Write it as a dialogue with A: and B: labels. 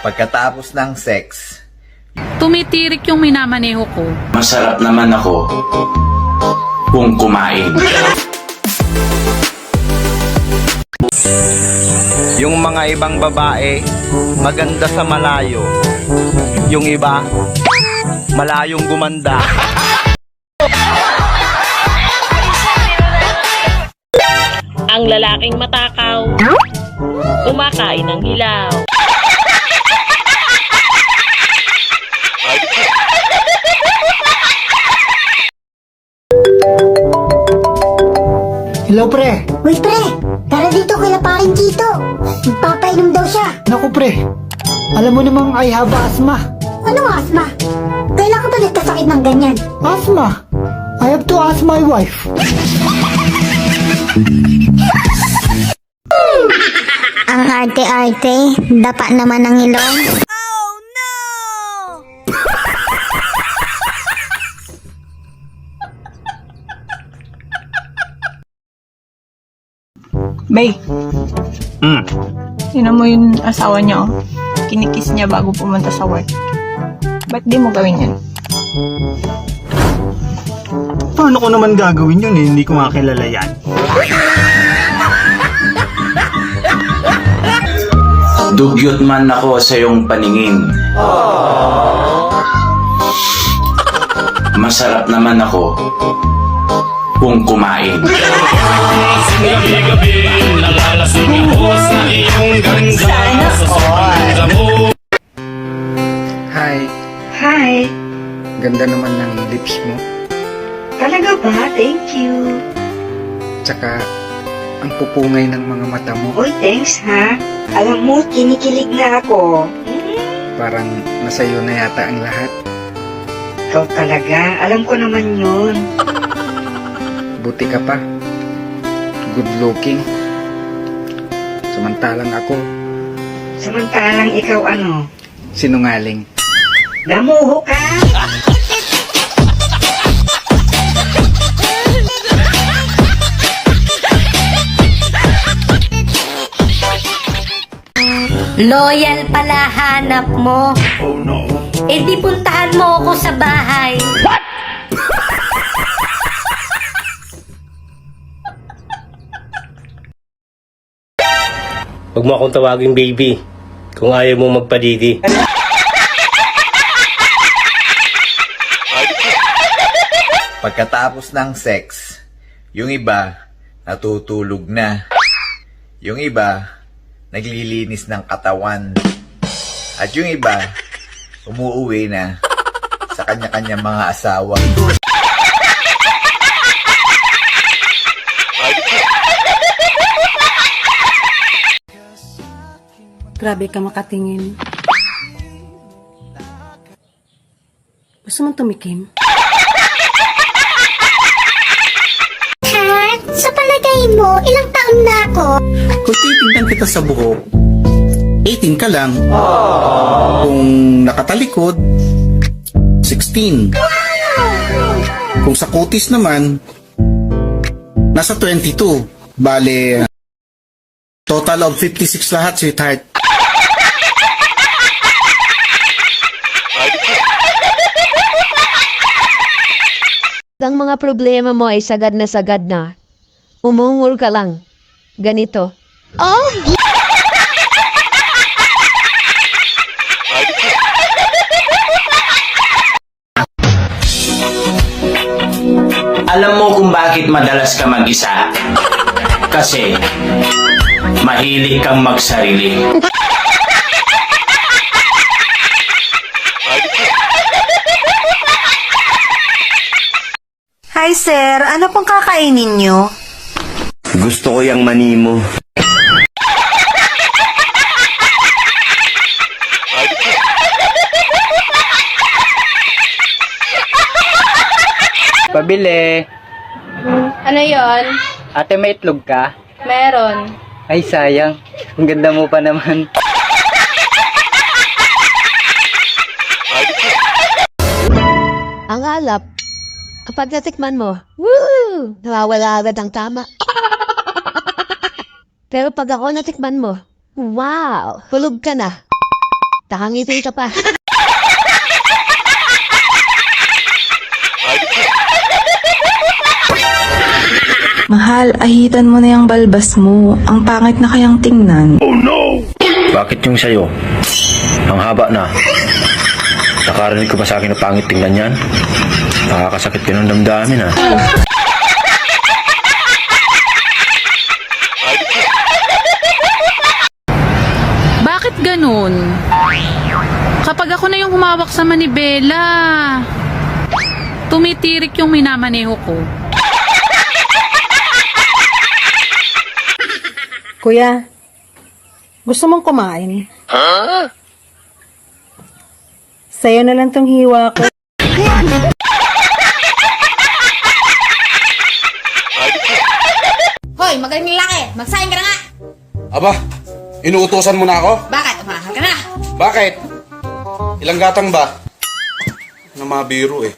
A: Pagkatapos ng sex,
B: Tumitirik yung minamaneho ko.
C: Masarap naman ako kung kumain.
D: Yung mga ibang babae, maganda sa malayo. Yung iba, malayong gumanda.
E: Ang lalaking matakaw, kumakain ng hilaw.
F: Hello, pre.
G: Uy, pre! Tara dito kay paring Kito. Magpapainom daw siya.
F: Naku, pre. Alam mo namang I have asthma.
G: Anong asma? Kailan ka ba nagkasakit ng ganyan?
F: Asthma? I have to ask my wife.
G: Ang arte-arte, dapa naman ng ilong.
H: Bay, tinan mo yung asawa niya, oh. Kinikiss niya bago pumunta sa work. Ba't di mo gawin yan?
I: Paano ko naman gagawin yun eh? Hindi ko makakilala yan.
C: Dugyot man ako sa iyong paningin. Masarap naman ako kung kumain.
J: Hi,
H: Hi!
J: ganda naman ng lips mo.
H: Talaga ba? Thank you.
J: Tsaka, ang pupungay ng mga mata mo.
H: Uy, thanks ha. Alam mo, kinikilig na ako.
J: Parang nasa'yo na yata ang lahat.
H: Ikaw talaga. Alam ko naman yun.
J: Buti ka pa. Good looking. Samantalang ako,
H: Samantalang ikaw ano?
J: sinungaling.
H: Namuho ka!
G: Loyal pala hanap mo. Oh no. Eh di puntahan mo ako sa bahay.
K: Huwag mo akong tawaging baby kung ayaw mo magpadidi.
A: pagkatapos ng sex, yung iba natutulog na. Yung iba naglilinis ng katawan. At yung iba umuuwi na sa kanya-kanya mga asawa.
B: Grabe ka makatingin. Gusto mong tumikim?
G: Ha? Sa palagay mo, ilang taon na ako?
I: Kung titignan kita sa buhok, 18 ka lang. Kung nakatalikod, 16. Kung sa kutis naman, nasa 22. Bale, total of 56 lahat, sweetheart.
L: Ang mga problema mo ay sagad na. Umungol ka lang. Ganito.
G: Oh,
C: Alam mo kung bakit madalas ka mag-isa? Kasi mahilig kang magsarili.
H: Hi sir, ano pong kakainin nyo?
D: Gusto ko yung mani mo.
F: Pabili.
E: Ano yon?
F: Ate, may itlog ka?
E: Meron.
F: Ay, sayang. Ang ganda mo pa naman.
L: Ang alap. Kapag natikman mo, woo! Nawawala agad ang tama. Pero pag ako natikman mo, wow! Tulog ka na. Takangipin ka pa.
H: Mahal, ahitan mo na yung balbas mo. Ang pangit na kayang tingnan.
D: Bakit yung sa'yo? Ang haba na. Nakarinig ko ba sa akin na pangit tingnan yan? Nakakasakit ka ng damdamin ah.
B: Bakit ganun? Kapag ako na yung humawak sa manibela, tumitirik yung minamaneho ko. Kuya, gusto mong kumain? Sa'yo na lang tong hiwa ko.
G: Hoy, magaling lalaki! Magsaing ka na nga!
I: Aba, inuutosan mo na ako?
G: Bakit? Umahal ka na!
I: Bakit? Ilang gatang ba? Na mga biro eh.